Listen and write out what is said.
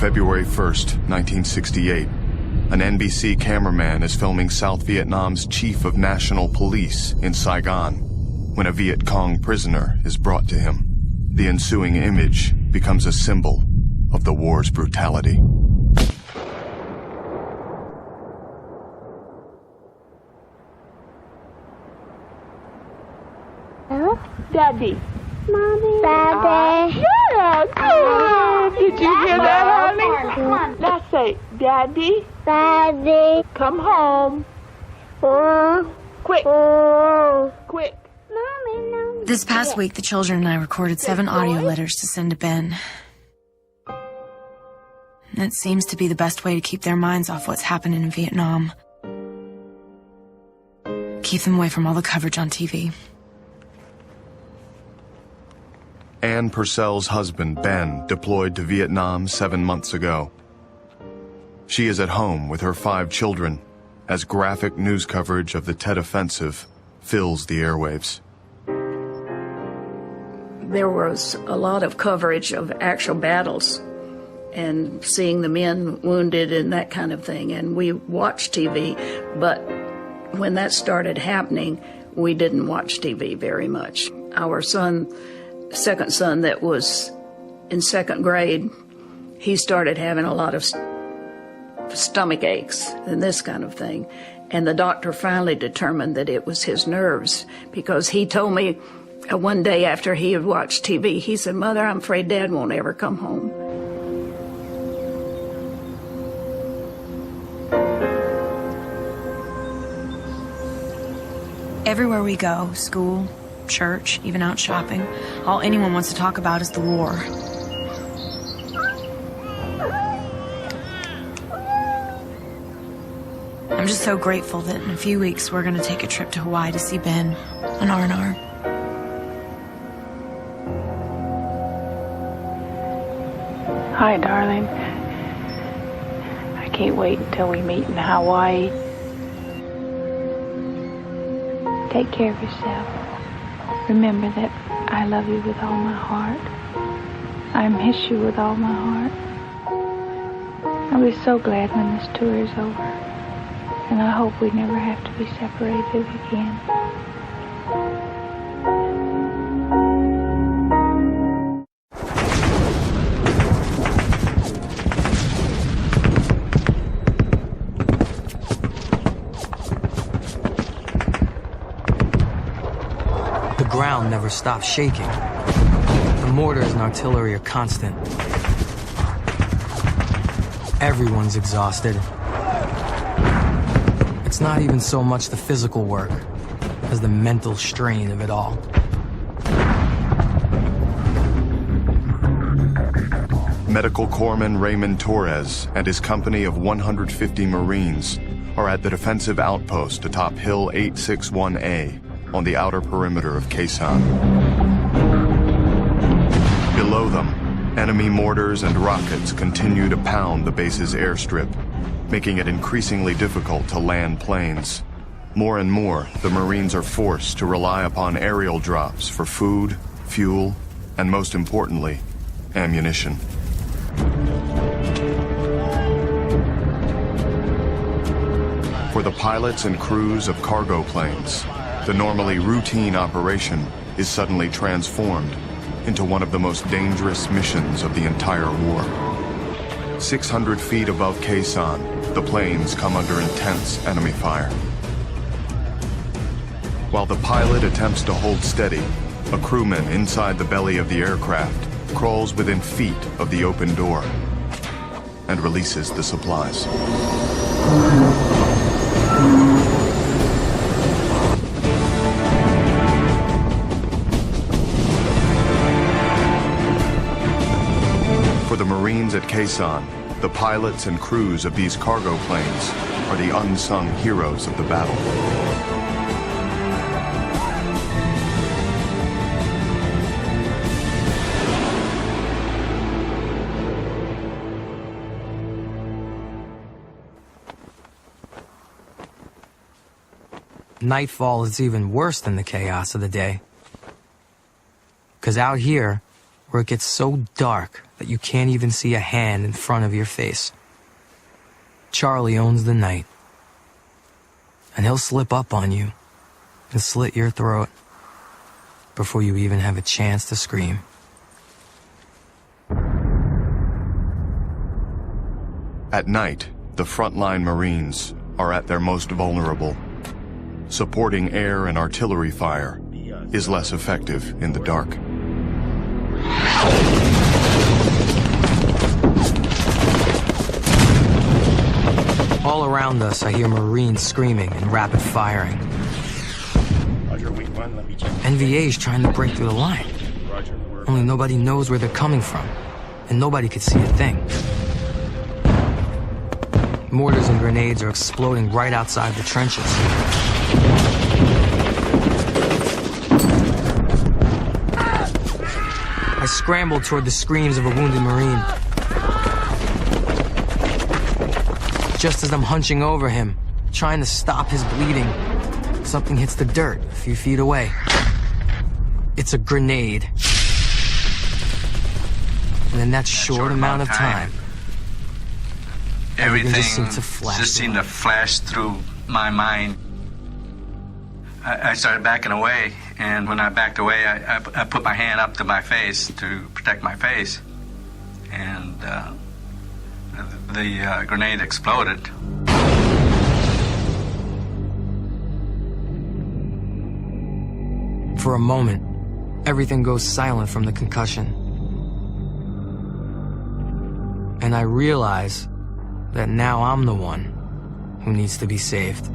February 1st, 1968. An NBC cameraman is filming South Vietnam's chief of national police in Saigon when a Vietcong prisoner is brought to him. The ensuing image becomes a symbol of the war's brutality. Huh? Daddy. Mommy. Daddy. Yeah, good. Did you hear that, honey? Come on. Now say, Daddy. Daddy. Come home. Quick. Quick. Mommy, no. This past week, the children and I recorded 7 audio letters to send to Ben. That seems to be the best way to keep their minds off what's happening in Vietnam. Keep them away from all the coverage on TV. Ann Purcell's husband, Ben, deployed to Vietnam 7 months ago. She is at home with her 5 children as graphic news coverage of the Tet Offensive fills the airwaves. There was a lot of coverage of actual battles and seeing the men wounded and that kind of thing. And we watched TV, but when that started happening, we didn't watch TV very much. Our second son that was in 2nd grade, he started having a lot of stomach aches and this kind of thing. And the doctor finally determined that it was his nerves, because he told me one day after he had watched TV, he said, "Mother, I'm afraid Dad won't ever come home." Everywhere we go, school, church, even out shopping, all anyone wants to talk about is the war. I'm just so grateful that in a few weeks we're going to take a trip to Hawaii to see Ben and R&R. Hi, darling. I can't wait until we meet in Hawaii. Take care of yourself. Remember that I love you with all my heart. I miss you with all my heart. I'll be so glad when this tour is over. And I hope we never have to be separated again. The ground never stops shaking. The mortars and artillery are constant. Everyone's exhausted. It's not even so much the physical work as the mental strain of it all. Medical Corpsman Raymond Torres and his company of 150 Marines are at the defensive outpost atop Hill 861A on the outer perimeter of Khe Sanh. Below them, enemy mortars and rockets continue to pound the base's airstrip, making it increasingly difficult to land planes. More and more, the Marines are forced to rely upon aerial drops for food, fuel, and most importantly, ammunition. For the pilots and crews of cargo planes, the normally routine operation is suddenly transformed into one of the most dangerous missions of the entire war. 600 feet above Khe Sanh, the planes come under intense enemy fire. While the pilot attempts to hold steady, a crewman inside the belly of the aircraft crawls within feet of the open door and releases the supplies. For the Marines at Khe Sanh, the pilots and crews of these cargo planes are the unsung heroes of the battle. Nightfall is even worse than the chaos of the day. 'Cause out here, where it gets so dark that you can't even see a hand in front of your face. Charlie owns the night, and he'll slip up on you and slit your throat before you even have a chance to scream. At night, the frontline Marines are at their most vulnerable. Supporting air and artillery fire is less effective in the dark. All around us, I hear Marines screaming and rapid firing. NVA's trying to break through the line. Only nobody knows where they're coming from, and nobody could see a thing. Mortars and grenades are exploding right outside the trenches. I scramble toward the screams of a wounded Marine. Just as I'm hunching over him, trying to stop his bleeding, something hits the dirt a few feet away. It's a grenade. And in that short amount of time, everything just seemed to flash through my mind. I started backing away, and when I backed away, I put my hand up to my face to protect my face, and the grenade exploded. For a moment, everything goes silent from the concussion. And I realize that now I'm the one who needs to be saved.